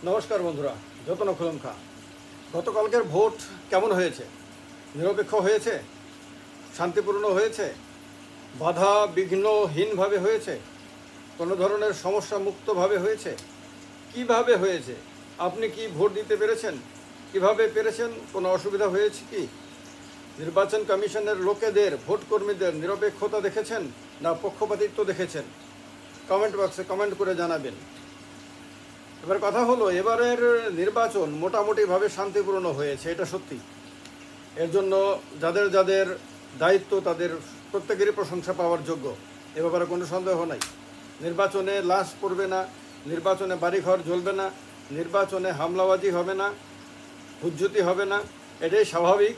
নমস্কার বন্ধুরা, যতন খুলুম খা। গতকালকের ভোট কেমন হয়েছে? নিরপেক্ষ হয়েছে? শান্তিপূর্ণ হয়েছে? বাধা বিঘ্নহীনভাবে হয়েছে? কোনো ধরনের সমস্যা মুক্তভাবে হয়েছে? কিভাবে হয়েছে? আপনি কি ভোট দিতে পেরেছেন? কিভাবে পেরেছেন? কোনো অসুবিধা হয়েছে কি? নির্বাচন কমিশনের লোকেদের, ভোট কর্মীদের নিরপেক্ষতা দেখেছেন না পক্ষপাতিত্ব দেখেছেন? কমেন্ট বক্সে কমেন্ট করে জানাবেন। এবার কথা হলো, এবারের নির্বাচন মোটামুটিভাবে শান্তিপূর্ণ হয়েছে, এটা সত্যি। এর জন্য যাদের যাদের দায়িত্ব তাদের প্রত্যেকেরই প্রশংসা পাওয়ার যোগ্য, এ ব্যাপারে কোনো সন্দেহ নাই। নির্বাচনে লাশ পড়বে না, নির্বাচনে বাড়িঘর জ্বলবে না, নির্বাচনে হামলাবাজি হবে না, হুজ্জতি হবে না, এটাই স্বাভাবিক।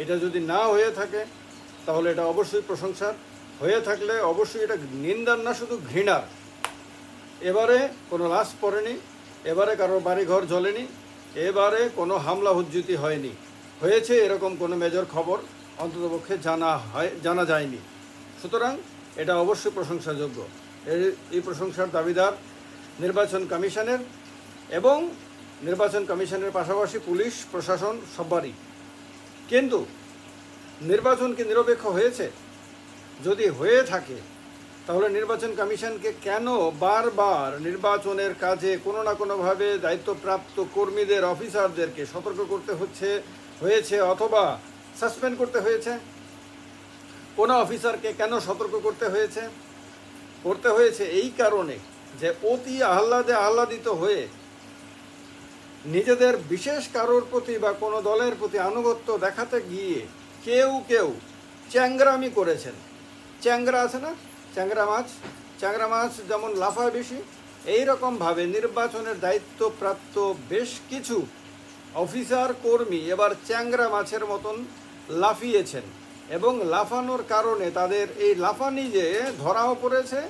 এটা যদি না হয়ে থাকে তাহলে এটা অবশ্যই প্রশংসার, হয়ে থাকলে অবশ্যই এটা নিন্দার না, শুধু ঘৃণার। এবারে কোনো লাশ পড়েনি, এবারে কারোর বাড়িঘর জ্বলেনি, এবারে কোনো হামলা হুজ্জুতি হয়নি। হয়েছে এরকম কোনো মেজর খবর অন্ততপক্ষে জানা যায়নি। সুতরাং এটা অবশ্যই প্রশংসাযোগ্য। এই প্রশংসার দাবিদার নির্বাচন কমিশনের এবং নির্বাচন কমিশনের পাশাপাশি পুলিশ প্রশাসন সবারই। কিন্তু নির্বাচন কি নিরপেক্ষ হয়েছে? যদি হয়ে থাকে তাহলে নির্বাচন কমিশনকে কেন বারবার নির্বাচনের কাজে কোনো না কোনোভাবে দায়িত্বপ্রাপ্ত কর্মীদের, অফিসারদেরকে সতর্ক করতে হয়েছে অথবা সাসপেন্ড করতে হয়েছে? কোনো অফিসারকে কেন সতর্ক করতে হয়েছে এই কারণে যে অতি আহ্লাদিত হয়ে নিজেদের বিশেষ কারোর প্রতি বা কোনো দলের প্রতি আনুগত্য দেখাতে গিয়ে কেউ চ্যাংরামি করেছেন। চ্যাংরা আছে না, চ্যাংরা মাছ যেমন লাফায় বেশি, এই রকমভাবে নির্বাচনের দায়িত্বপ্রাপ্ত বেশ কিছু অফিসার কর্মী এবার চ্যাংরা মাছের মতন লাফিয়েছেন এবং লাফানোর কারণে তাদের এই লাফানি যে ধরাও পড়েছে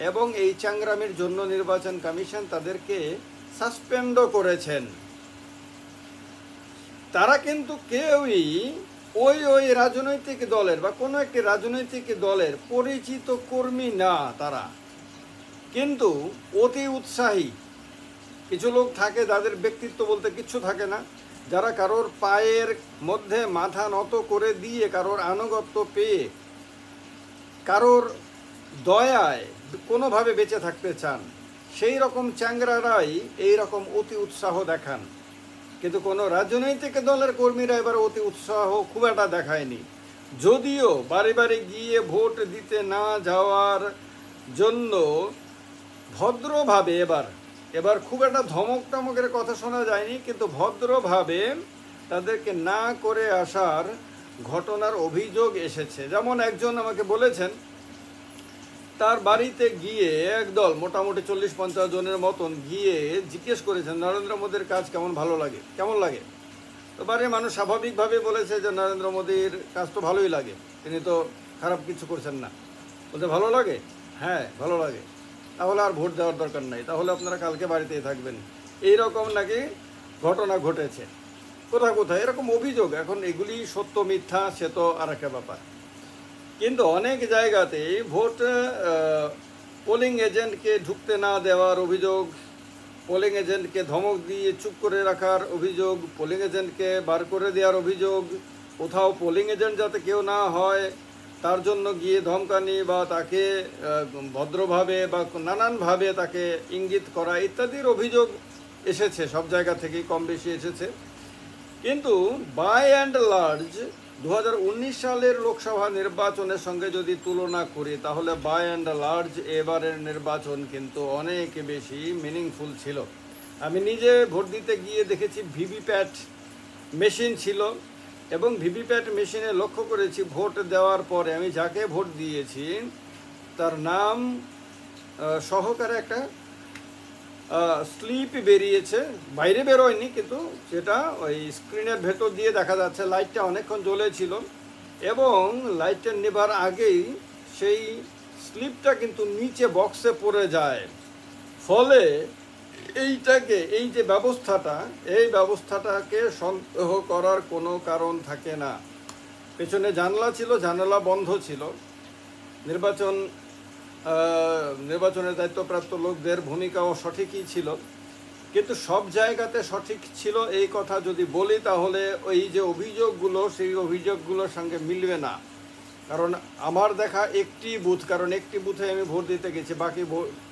এবং এই চ্যাংরামির জন্য নির্বাচন কমিশন তাদেরকে সাসপেন্ডও করেছেন। তারা কিন্তু কেউই ওই রাজনৈতিক দলের বা কোনো একটি রাজনৈতিক দলের পরিচিত কর্মী না। তারা কিন্তু অতি উৎসাহী কিছু লোক থাকে, যাদের ব্যক্তিত্ব বলতে কিচ্ছু থাকে না, যারা কারোর পায়ের মধ্যে মাথা নত করে দিয়ে কারোর আনুগত্য পেয়ে কারোর দয়ায় কোনোভাবে বেঁচে থাকতে চান। সেই রকম চ্যাংরারাই এই রকম অতি উৎসাহ দেখান। কিন্তু কোনো রাজনৈতিক দলের কর্মীরা এবার অতি উৎসাহ খুব একটা দেখায়নি। যদিও বাড়ি বাড়ি গিয়ে ভোট দিতে না যাওয়ার জন্য ভদ্রভাবে এবার খুব একটা ধমক টমকের কথা শোনা যায়নি, কিন্তু ভদ্রভাবে তাদেরকে না করে আসার ঘটনার অভিযোগ এসেছে। যেমন একজন আমাকে বলেছেন, তার বাড়িতে গিয়ে একদল মোটামুটি 40-50 জনের মতন গিয়ে জিজ্ঞেস করেছেন নরেন্দ্র মোদীর কাজ কেমন লাগে। তো বাড়ির মানুষ স্বাভাবিকভাবে বলেছে যে নরেন্দ্র মোদীর কাজ তো ভালোই লাগে, তিনি তো খারাপ কিছু করছেন না। বলতে ভালো লাগে? হ্যাঁ ভালো লাগে। তাহলে আর ভোট দেওয়ার দরকার নাই, তাহলে আপনারা কালকে বাড়িতেই থাকবেন। এইরকম নাকি ঘটনা ঘটেছে কোথায় এরকম অভিযোগ। এখন এগুলি সত্য মিথ্যা সে তো আর একটা ব্যাপার। কিন্তু অনেক জায়গাতেই ভোট পোলিং এজেন্টকে ঢুকতে না দেওয়ার অভিযোগ, পোলিং এজেন্টকে ধমক দিয়ে চুপ করে রাখার অভিযোগ, পোলিং এজেন্টকে বার করে দেওয়ার অভিযোগ, কোথাও পোলিং এজেন্ট যাতে কেউ না হয় তার জন্য গিয়ে ধমকানি বা তাকে ভদ্রভাবে বা নানানভাবে তাকে ইঙ্গিত করা ইত্যাদির অভিযোগ এসেছে। সব জায়গা থেকেই কম বেশি এসেছে। কিন্তু বাই অ্যান্ড লার্জ 2019 সালের লোকসভা নির্বাচনের সঙ্গে যদি তুলনা করি তাহলে বাই অ্যান্ড লার্জ এবারের নির্বাচন কিন্তু অনেক বেশি মিনিংফুল ছিল। আমি নিজে ভোট দিতে গিয়ে দেখেছি ভিভিপ্যাট মেশিন ছিল এবং ভিভিপ্যাট মেশিনে লক্ষ্য করেছি ভোট দেওয়ার পরে আমি যাকে ভোট দিয়েছি তার নাম সহকারে একটা স্লিপ বেরিয়েছে, বাইরে বেরোয়নি, কিন্তু সেটা ওই স্ক্রিনের ভেতর দিয়ে দেখা যাচ্ছে। লাইটটা অনেকক্ষণ জ্বলেছিল এবং লাইটটা নেবার আগেই সেই স্লিপটা কিন্তু নিচে বক্সে পড়ে যায়। ফলে এই যে ব্যবস্থাটাকে সন্দেহ করার কোনো কারণ থাকে না। পেছনে জানালা বন্ধ ছিল। নির্বাচনের দায়িত্বপ্রাপ্ত লোকদের ভূমিকাও সঠিকই ছিল। কিন্তু সব জায়গাতে সঠিক ছিল এই কথা যদি বলি তাহলে ওই যে অভিযোগগুলো সেই অভিযোগগুলোর সঙ্গে মিলবে না। কারণ আমার দেখা একটি বুথ, কারণ একটি বুথে আমি ভোট দিতে গেছি, বাকি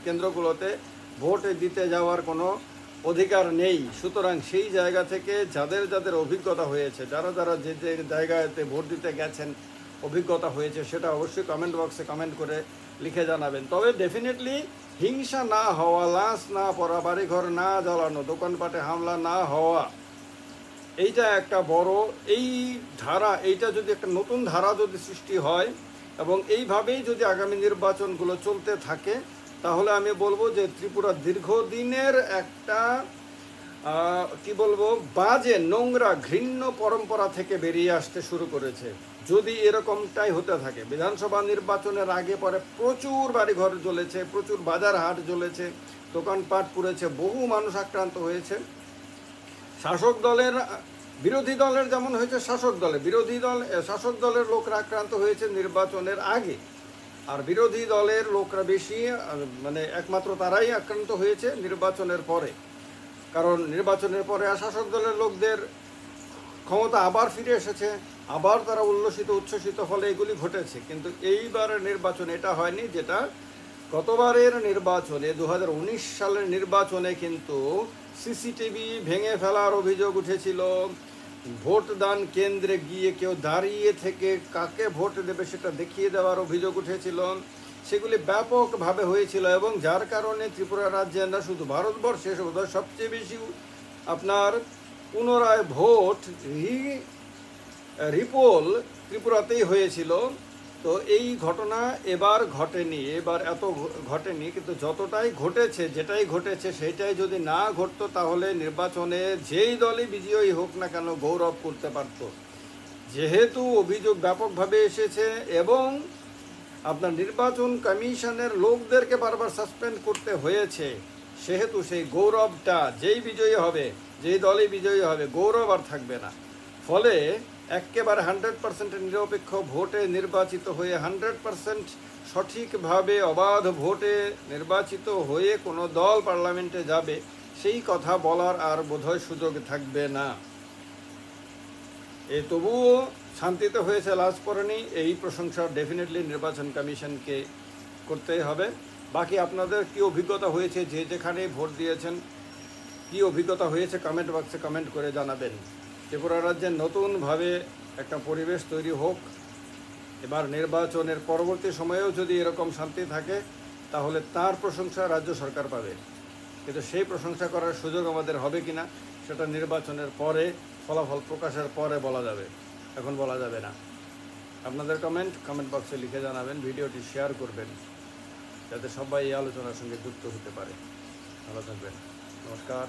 কেন্দ্রগুলোতে ভোট দিতে যাওয়ার কোনো অধিকার নেই। সুতরাং সেই জায়গা থেকে যাদের যাদের অভিজ্ঞতা হয়েছে, যারা যারা যে যে জায়গাতে ভোট দিতে গেছেন অভিজ্ঞতা হয়েছে, সেটা অবশ্যই কমেন্ট বক্সে কমেন্ট করে লিখে জানাবেন। তবে ডেফিনেটলি হিংসা না হওয়া, লাশ না পড়া, বাড়িঘর না জ্বালানো, দোকানপাটে হামলা না হওয়া, এইটা একটা বড় এই ধারা, এইটা যদি একটা নতুন ধারা যদি সৃষ্টি হয় এবং এইভাবেই যদি আগামী নির্বাচনগুলো চলতে থাকে, তাহলে আমি বলবো যে ত্রিপুরা দীর্ঘদিনের একটা কি বলবো বাজে, নোংরা, ঘৃণ্য পরম্পরা থেকে বেরিয়ে আসতে শুরু করেছে। যদি এরকমটাই হতে থাকে, বিধানসভা নির্বাচনের আগে পরে প্রচুর বাড়িঘর জ্বলেছে, প্রচুর বাজার হাট জ্বলেছে, দোকানপাট পুড়েছে, বহু মানুষ আক্রান্ত হয়েছে। শাসক দলের, বিরোধী দলের যেমন হয়েছে, শাসক দলের লোকরা আক্রান্ত হয়েছে নির্বাচনের আগে, আর বিরোধী দলের লোকরা বেশি, মানে একমাত্র তারাই আক্রান্ত হয়েছে নির্বাচনের পরে। কারণ নির্বাচনের পরে শাসক দলের লোকদের ক্ষমতা আবার ফিরে এসেছে, আবার তারা উচ্ছ্বসিত ফলে এগুলি ঘটেছে। কিন্তু এইবারের নির্বাচন এটা হয়নি, যেটা গতবারের নির্বাচনে 2019 সালের নির্বাচনে কিন্তু সিসিটিভি ভেঙে ফেলার অভিযোগ উঠেছিল, ভোটদান কেন্দ্রে গিয়ে কেউ দাঁড়িয়ে থেকে কাকে ভোট দেবে সেটা দেখিয়ে দেওয়ার অভিযোগ উঠেছিল। সেগুলি ব্যাপকভাবে হয়েছিল এবং যার কারণে ত্রিপুরা রাজ্যে না শুধু ভারতবর্ষে বোধহয় সবচেয়ে বেশি আপনার পুনরায় ভোট রিপোল ত্রিপুরাতেই হয়েছিল। তো এই ঘটনা এবার ঘটেনি, এবার এত ঘটেনি, কিন্তু যতটাই ঘটেছে, যেটাই ঘটেছে সেটাই যদি না ঘটতো তাহলে নির্বাচনে যেই দলই বিজয়ী হোক না কেন গৌরব করতে পারত। যেহেতু অভিযোগ ব্যাপকভাবে এসেছে এবং আপনার নির্বাচন কমিশনের লোকদেরকে বারবার সাসপেন্ড করতে হয়েছে, সেহেতু সেই গৌরবটা যেই বিজয়ী হবে, যেই দলই বিজয়ী হবে, গৌরব আর থাকবে না। ফলে একেবারে 100% নিরপেক্ষ ভোটে নির্বাচিত হয়ে 100% সঠিকভাবে অবাধ ভোটে নির্বাচিত হয়ে কোনো দল পার্লামেন্টে যাবে, সেই কথা বলার আর বোধহয় সুযোগ থাকবে না। তবুও শান্তিতে হয়েছে, লাশ পড়েনি, এই প্রশংসা ডেফিনেটলি নির্বাচন কমিশনকে করতেই হবে। বাকি আপনাদের কি অভিজ্ঞতা হয়েছে, যে যেখানে ভোট দিয়েছেন কি অভিজ্ঞতা হয়েছে কমেন্ট বক্সে কমেন্ট করে জানাবেন। ত্রিপুরা রাজ্যে নতুনভাবে একটা পরিবেশ তৈরি হোক। এবার নির্বাচনের পরবর্তী সময়েও যদি এরকম শান্তি থাকে তাহলে তার প্রশংসা রাজ্য সরকার পাবে, কিন্তু সেই প্রশংসা করার সুযোগ আমাদের হবে কিনা সেটা নির্বাচনের পরে, ফলাফল প্রকাশের পরে বলা যাবে, এখন বলা যাবে না। আপনাদের কমেন্ট বক্সে লিখে জানাবেন, ভিডিওটি শেয়ার করবেন যাতে সবাই এই আলোচনার সঙ্গে যুক্ত হতে পারে। ভালো থাকবেন, নমস্কার।